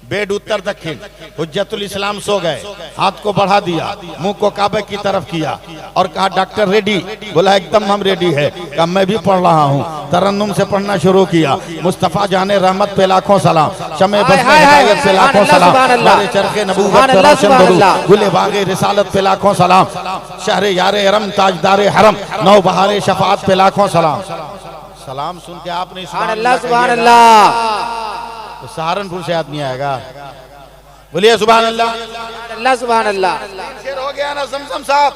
बेड उत्तर दक्षिण, हुज्जतुल इस्लाम सो गए, हाथ को बढ़ा दिया, मुंह को काबे की तरफ किया और कहा डॉक्टर रेडी? बोला एकदम हम रेडी है। कहा मैं भी पढ़ रहा हूँ। तरन्नुम से पढ़ना शुरू किया। मुस्तफा जाने रहमत पे लाखों सलाम, शमे बज़्म हिदायत पे लाखों सलाम, मेरे चरखे नबूवत पे रोशन दरूद, गुले बागे रिसालत पे लाखों सलाम, शहरे यारे हरम ताजदारे हरम, नौ बहारे शफाअत पे लाखों सलाम। सलाम सुन के आपने सुभान अल्लाह सुभान अल्लाह, तो सहारनपुर से आदमी आएगा, बोलिए सुभान अल्लाह अल्लाह सुभान अल्लाह। शेर हो गया ना ज़मज़म साहब।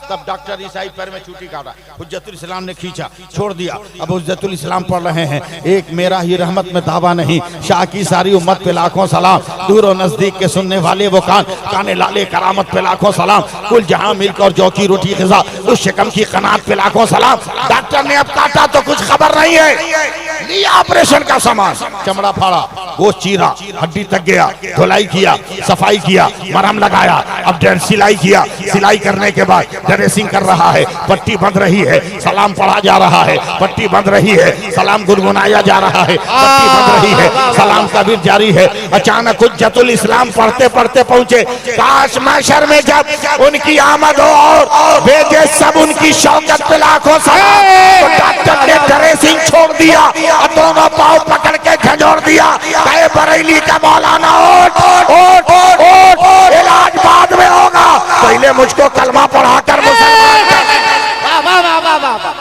तब डॉक्टर ईसाई पैर में चूटी काटा, हुज्जतुल इस्लाम ने खींचा, छोड़ दिया। अब हुज्जतुल इस्लाम पढ़ रहे हैं, एक मेरा ही रहमत में दावा नहीं, शाह की सारी उम्मत पे लाखों सलाम, दूर और नजदीक के सुनने वाले वो काने लाले करामत पे लाखों सलाम, कुल जहां मिल्क और जौ की रोटी ग़िज़ा, उस शिकम की कनात पे लाखों सलाम। डॉक्टर ने अब काटा तो कुछ खबर नहीं है, लिया ऑपरेशन का सामान, चमड़ा फाड़ा, वो चीरा, हड्डी तक गया, धुलाई किया, सफाई किया, मरहम लगाया, अब सिलाई किया, सिलाई करने के बाद ड्रेसिंग कर रहा है, पट्टी बंध रही है, सलाम पढ़ा जा रहा है, पट्टी बंध रही है, सलाम गुनगुनाया जा रहा है, पट्टी बंध रही है, सलाम कबीर जारी है। अचानक हुज्जतुल इस्लाम पढ़ते पढ़ते पहुंचे, काश महशर में जब उनकी आमद हो और भेजे सब उनकी शौकत पे लाखों सलाम, तो डॉक्टर ने ड्रेसिंग छोड़ दिया और दोनों पांव पकड़ के झंझोड़ दिया, कहे बरेली का मौलाना ओठ ओठ ओठ, इलाज बाद में होगा, पहले मुझको कलमा पढ़ाकर मुसलमान कर,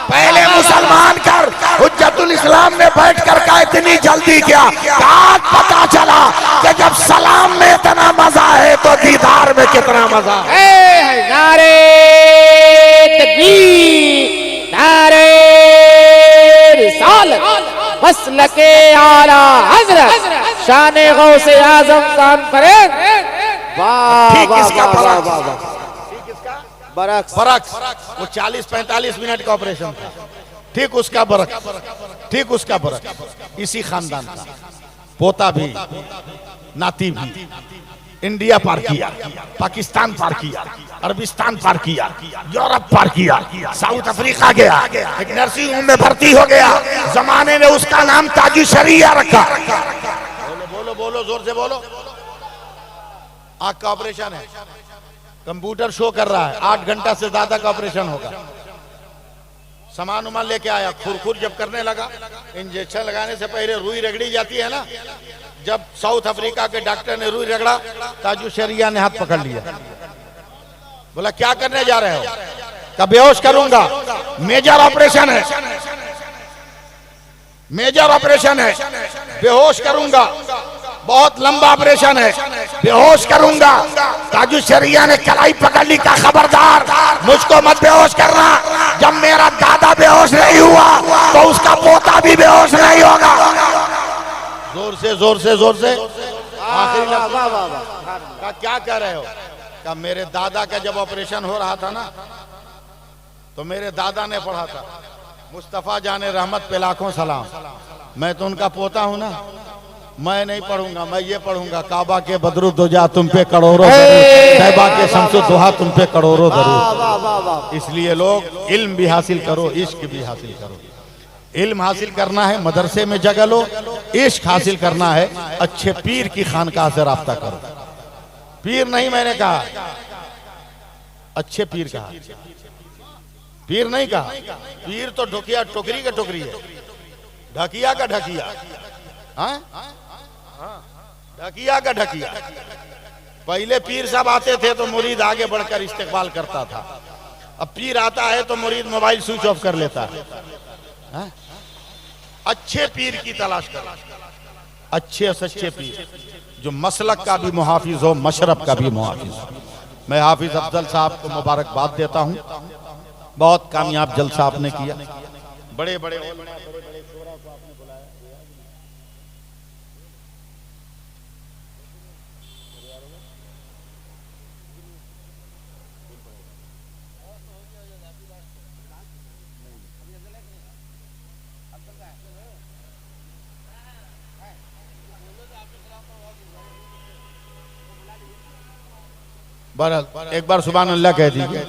पहले मुसलमान कर। हुज्जतुल इस्लाम ने बैठ कर कहा इतनी जल्दी क्या, आज पता चला कि जब सलाम में इतना मजा है तो दीदार में कितना मजा है। नारे तकबीर, नारे रिसालत, मसलके आला हज़रत शाने गौसे आज़म कॉन्फ्रेंस। वाह ठीक वाह इसका वाह फर्क। वाह वाह। बरक्स बरक्स, वो 40-45 मिनट का ऑपरेशन था, ठीक उसका बरक्स, ठीक उसका बरक्स। इसी खानदान का पोता भी, नाती भी इंडिया पार किया, पाकिस्तान पार किया, अरबिस्तान पार किया, यूरोप पार किया, साउथ अफ्रीका गया, एक नर्सिंग होम में भर्ती हो गया, जमाने ने उसका नाम ताजु शरिया रखा। बोलो बोलो बोलो, जोर से बोलो। आंख का ऑपरेशन है, कंप्यूटर शो कर रहा है 8 घंटा से ज्यादा का ऑपरेशन होगा। सामान उमान लेके आया, खुरखुर जब करने लगा, इंजेक्शन लगाने से पहले रुई रगड़ी जाती है ना, जब साउथ अफ्रीका के डॉक्टर ने रुई रगड़ा, ताजु शरिया ने हाथ पकड़ लिया, बोला क्या करने जा रहे हो, का बेहोश करूंगा, मेजर ऑपरेशन है, मेजर ऑपरेशन है, बेहोश करूंगा, बहुत लंबा ऑपरेशन है, बेहोश करूंगा। ताजु शरिया ने कलाई पकड़ ली, का खबरदार मुझको मत बेहोश करना, जब मेरा दादा बेहोश नहीं हुआ तो उसका पोता भी बेहोश नहीं होगा। जोर से जोर से जोर से आखिरी लफ्ज़ का क्या कह रहे हो, का मेरे दादा का जब ऑपरेशन हो रहा था ना, तो मेरे दादा ने पढ़ा था मुस्तफा जाने रहमत पे लाखों सलाम, मैं तो उनका पोता हूं ना, मैं नहीं पढ़ूंगा, मैं ये पढ़ूंगा, काबा के बदरू दुजा तुम पे करोड़ों, तैबा के शम्सु दुहा तुम पे करोड़ों दरूद। इसलिए लोग इल्म भी हासिल करो, इश्क भी हासिल करो। इल्म हासिल करना है मदरसे में जगह लो, इश्क हासिल करना है अच्छे पीर की खानकाह से राब्ता करो। पीर नहीं मैंने कहा, अच्छे पीर कहा, पीर नहीं कहा। पीर तो ढोकिया टोकरी का टोकरी है, ढकिया का ढकिया, ढकिया का ढकिया। पहले पीर साहब आते थे तो मुरीद आगे बढ़कर इस्तेकबाल करता था, अब पीर आता है तो मुरीद मोबाइल स्विच ऑफ कर लेता है। अच्छे पीर की तलाश करो, अच्छे सच्चे पीर जो मसलक का भी मुहाफिज हो, मशरब का भी मुहाफिज हो। मैं हाफिज अफजल साहब को मुबारकबाद देता हूँ, बहुत कामयाब जलसा आपने किया, बड़े बड़े बहरहाल एक बार सुभान अल्लाह कह दीजिए।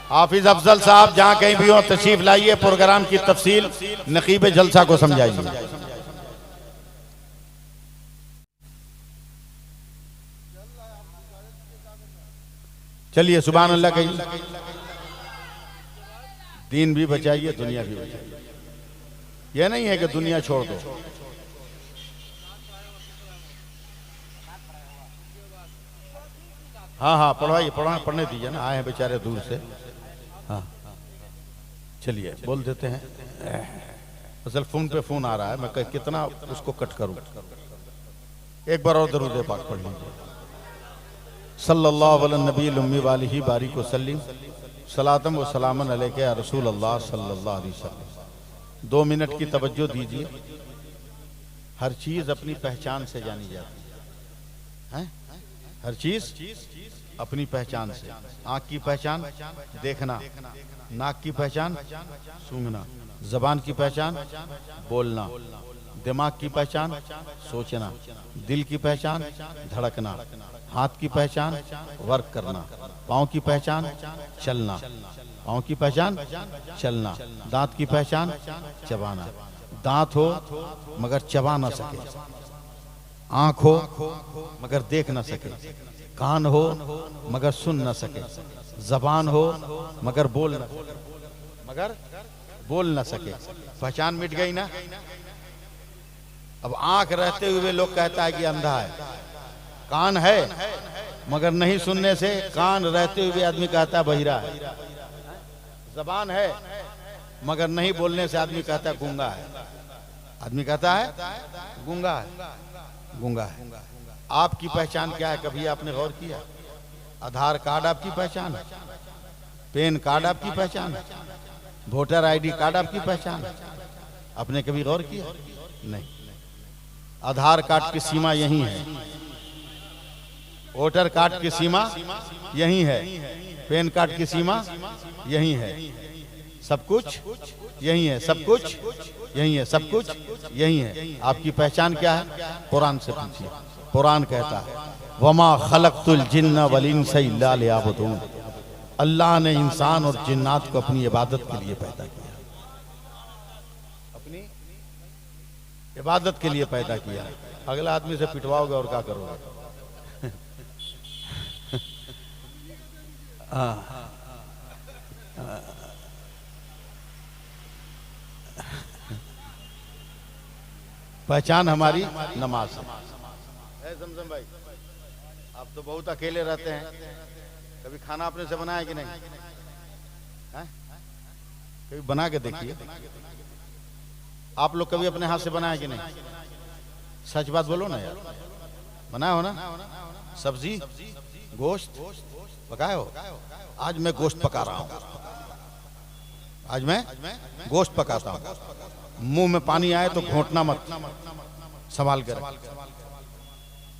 हाफिज अफजल साहब जहां कहीं भी हो तशरीफ लाइए, प्रोग्राम की तफसील नकीब जलसा को समझाइए। चलिए सुभान अल्लाह कहिए, दीन भी बचाइए, दुनिया भी बचाइए। यह नहीं है कि दुनिया छोड़ दो, हाँ हाँ पढ़वाइए, पढ़ने दीजिए ना, आए हैं बेचारे दूर से। हाँ चलिए बोल देते हैं, असल फोन पे फोन आ रहा है, मैं कितना उसको कट करूं। एक बार और दरूद पाक पढ़ लीजिए। सल्लल्लाहु अलैहि नबी उम्मी वालिही बारिक वसल्लम, सलातम व सलामन अलैका या रसूल अल्लाह सल्लल्लाहु अलैहि वसल्लम। 2 मिनट की तवज्जो दीजिए। हर चीज अपनी पहचान से जानी जाती है, हर चीज अपनी पहचान से। आंख की पहचान देखना, नाक की पहचान सूंघना, जबान की पहचान बोलना, दिमाग की पहचान सोचना, दिल की पहचान धड़कना, हाथ की पहचान वर्क करना, पाँव की पहचान चलना, पाँव की पहचान चलना, दांत की पहचान चबाना। दांत हो मगर चबा ना सके, आंख हो मगर देख ना सके, कान हो मगर सुन ना सके, जबान हो मगर बोल ना सके। पहचान मिट गई ना। अब आंख रहते हुए लोग कहता है कि अंधा है, कान है मगर नहीं सुनने से कान रहते हुए आदमी कहता है बहिरा है, जबान है मगर नहीं बोलने से आदमी कहता है गूंगा है, आदमी कहता है गूंगा है। आपकी पहचान क्या है? कभी आपने गौर किया? आधार कार्ड आपकी पहचान है, पैन कार्ड आपकी पहचान है, वोटर आईडी कार्ड आपकी पहचान है। आपने कभी गौर किया? नहीं। आधार कार्ड की सीमा यही है, वोटर कार्ड की सीमा यही है, पैन कार्ड की सीमा यही है, सब कुछ यही है, सब कुछ यही है, सब कुछ यही है। आपकी पहचान क्या है? कुरान से पूछिए। कुरान कहता है वमा खलक़तुल जिन्ना वल इंसा इल्ला लियअबुदून। अल्लाह ने इंसान और जिन्नात को अपनी इबादत के लिए पैदा किया, अपनी इबादत के लिए पैदा किया। अगला आदमी से पिटवाओगे और क्या करोगे? पहचान हमारी नमाज है। जमजम भाई, आप तो बहुत अकेले रहते हैं, कभी खाना अपने से बनाया कि नहीं है? कभी बना के देखिए। आप लोग कभी अपने हाथ से बनाया कि नहीं? सच बात बोलो ना यार, बनाया हो ना? सब्जी गोश्त पकाए हो? आज मैं गोश्त पका रहा हूं, आज मैं गोश्त पकाता हूं। मुंह में पानी आए तो घोंटना मत, संभाल कर।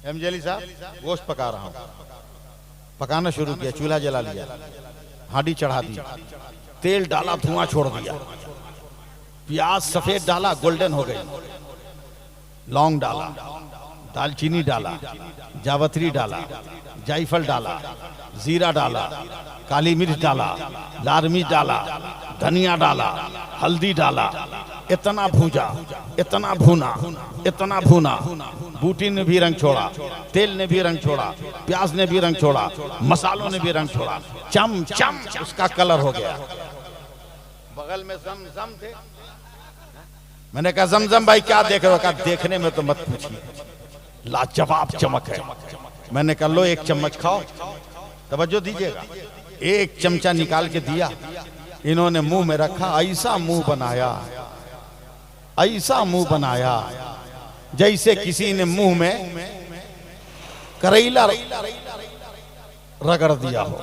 एमजेली साहब गोश्त पका रहा हूं, पकाना शुरू किया, चूल्हा जला लिया, हांडी चढ़ा दी, तेल डाला, धुआं छोड़ दिया, प्याज सफेद डाला, गोल्डन हो गई, लौंग डाला, दालचीनी डाला, जावित्री डाला, जायफल डाला, जीरा डाला, काली मिर्च डाला, लाल मिर्च डाला, धनिया डाला, हल्दी डाला, इतना भूजा, इतना भुना, इतना भुना, बूटी ने भी रंग छोड़ा, तेल ने भी रंग छोड़ा, प्याज ने भी रंग छोड़ा, मसालों ने भी रंग छोड़ा, चम चम उसका कलर हो गया। बगल में जमजम थे, मैंने कहा जमजम भाई क्या देख रहे हो? कहा देखने में तो मत पूछिए, लाजवाब चमक है। मैंने कहा लो एक चम्मच खाओ, तवज्जो दीजिएगा। एक चमचा निकाल के दिया, इन्होंने मुंह में रखा, ऐसा मुंह बनाया, ऐसा मुंह बनाया जैसे किसी ने मुंह में करेला रगड़ दिया हो,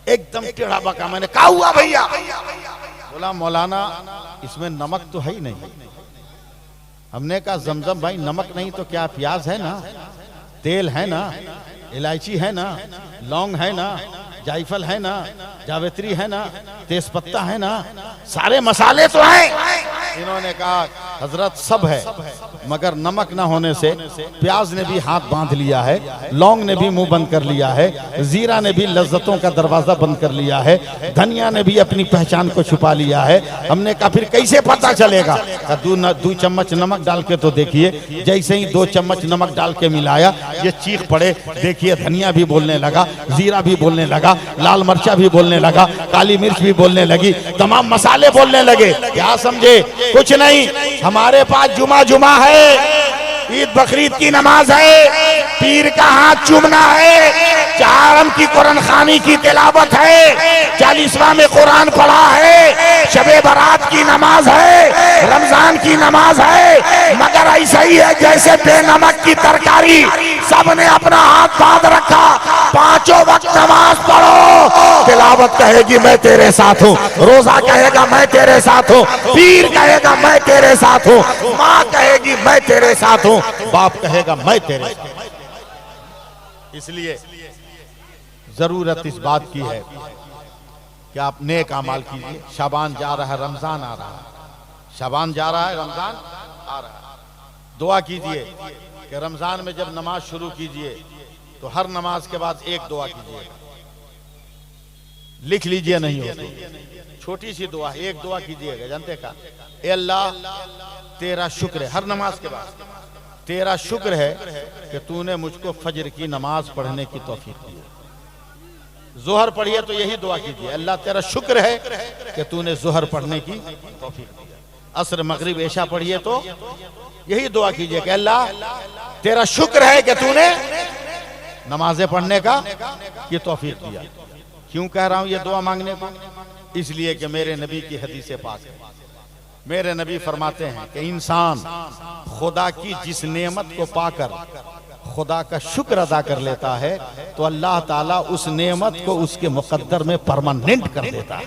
एकदम टेढ़ा बका। मैंने कहा हुआ भैया? बोला मौलाना इसमें नमक तो है ही नहीं। हमने कहा जमजम भाई नमक नहीं तो क्या, प्याज है ना, तेल है ना, इलायची है ना, लौंग है ना, जायफल है ना, जावित्री है ना, तेजपत्ता है ना, सारे मसाले तो हैं। इन्होंने कहा हजरत सब है, मगर नमक ना होने से प्याज ने भी हाथ बांध लिया है, लौंग ने भी मुंह बंद कर लिया है, जीरा ने भी लज्जतों का दरवाजा बंद कर लिया है, धनिया ने भी अपनी पहचान को छुपा लिया है। हमने कहा फिर कैसे पता चलेगा? दो चम्मच नमक डाल के तो देखिए। जैसे ही 2 चम्मच नमक डाल के मिलाया, ये चीख पड़े, देखिए धनिया भी बोलने लगा, जीरा भी बोलने लगा, लाल मर्चा भी बोलने लगा, काली मिर्च भी बोलने लगी, तमाम मसाले बोलने लगे। क्या समझे? कुछ नहीं, हमारे पास जुमा है, ईद बकरीद की नमाज है, पीर का हाथ चूमना है, चारम की कुरान खानी की तिलावत है, 40वां में कुरान पढ़ा है, शबे बारात की नमाज है, रमजान की नमाज है। मगर ऐसा ही है जैसे बेनमक की तरकारी, सबने अपना हाथ बांध रखा। 5 वक्त नमाज पढ़ो, तिलावत कहेगी मैं तेरे साथ हूँ, रोजा कहेगा मैं तेरे साथ हूँ, पीर कहेगा मैं तेरे साथ हूँ, माँ कहेगी मैं तेरे साथ हूँ, बाप कहेगा मैं तेरे साथ हूँ। इसलिए जरूरत इस बात की है कि आप नेक अमाल कीजिए। शाबान जा रहा है, रमजान आ रहा है, शाबान जा रहा है, रमजान आ रहा है। दुआ कीजिए कि रमजान में जब नमाज शुरू कीजिए तो हर नमाज के बाद एक दुआ कीजिए। लिख लीजिए, नहीं हो तो छोटी सी दुआ, एक दुआ कीजिएगा। जानते का, ए अल्लाह तेरा शुक्र है, हर नमाज के बाद तेरा शुक्र है कि तूने मुझको फजर की नमाज पढ़ने की तौफीक दी है। जोहर पढ़िए तो यही दुआ कीजिए, अल्लाह तेरा शुक्र है कि तूने जोहर पढ़ने की तौफीक दी है। असर मगरिब ऐशा पढ़िए तो यही दुआ कीजिए कि अल्लाह तेरा शुक्र है कि तूने नमाजें पढ़ने का ये तौफीक दिया। क्यों कह रहा हूं ये दुआ मांगने को? इसलिए कि मेरे नबी की हदीस पाक है। मेरे नबी फरमाते हैं कि इंसान खुदा की जिस नेमत को पाकर खुदा का शुक्र अदा कर लेता है तो अल्लाह ताला उस नेमत को उसके मुकद्दर में परमानेंट कर देता है।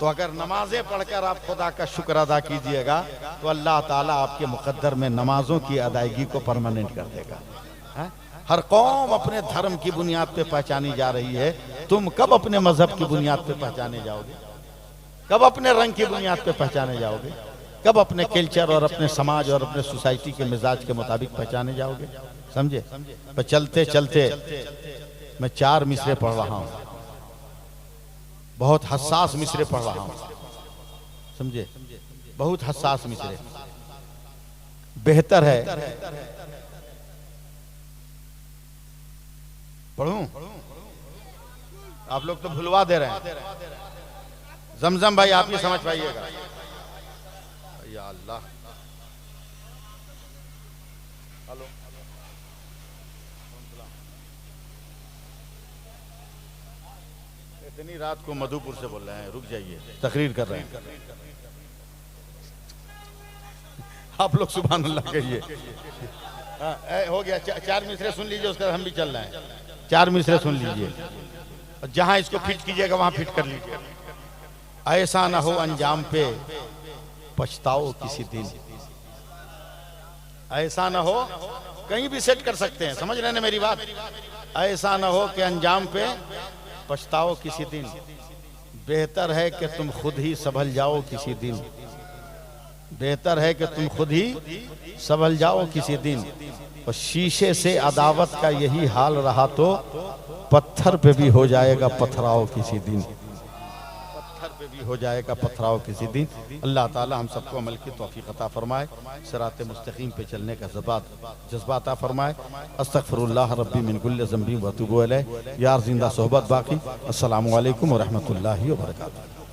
तो अगर नमाजें पढ़कर आप खुदा का शुक्र अदा कीजिएगा तो अल्लाह ताला आपके मुकद्दर में नमाजों की अदायगी को परमानेंट कर देगा। है? हर कौम अपने धर्म की बुनियाद पे पहचानी जा रही है, तुम कब अपने मजहब की बुनियाद पे पहचाने जाओगे? कब अपने रंग की बुनियाद पे पहचाने जाओगे? कब अपने कल्चर और अपने समाज और अपने सोसाइटी के मिजाज के मुताबिक पहचाने जाओगे? समझे? पर चलते चलते मैं 4 मिसरे पढ़ रहा हूं, बहुत हसास मिसरे पढ़ रहा हूं, समझे? बहुत हसास मिसरे। बेहतर है पढ़ूं? आप लोग तो भुलवा दे रहे हैं। जमजम भाई आप ही समझ पाइएगा। या अल्लाह, हेलो, इतनी रात को मधुपुर से बोल रहे हैं, रुक जाइए, तकरीर कर रहे हैं। आप लोग सुभान अल्लाह कहिए। हो गया, 4 मिसरे सुन लीजिए, उसका हम भी चल रहे हैं। 4 मिसरे सुन लीजिए, जहां इसको फिट कीजिएगा वहां फिट कर लीजिए। ऐसा ना हो अंजाम पे पछताओ किसी दिन, ऐसा ना हो, कहीं भी सेट कर सकते हैं, समझ रहे हैं मेरी बात? ऐसा ना हो कि अंजाम पे पछताओ किसी दिन, बेहतर है कि तुम खुद ही संभल जाओ किसी दिन, बेहतर है कि तुम खुद ही संभल जाओ किसी दिन। और शीशे से अदावत का यही हाल रहा तो पत्थर पे भी हो जाएगा पथराव किसी दिन, पत्थर पे भी हो जाएगा पथराव किसी दिन। अल्लाह ताला हम सबको अमल की तौफीक अता फरमाए, सिराते मुस्तकीम पे चलने का जज्बा अता फरमाए। अस्तगफिरुल्लाह रब्बी मिन कुल्लि ज़ंबी व अतूबु अलैह। यार जिंदा सोहबत बाकी। अस्सलामु अलैकुम व रहमतुल्लाहि व बरकातुहू।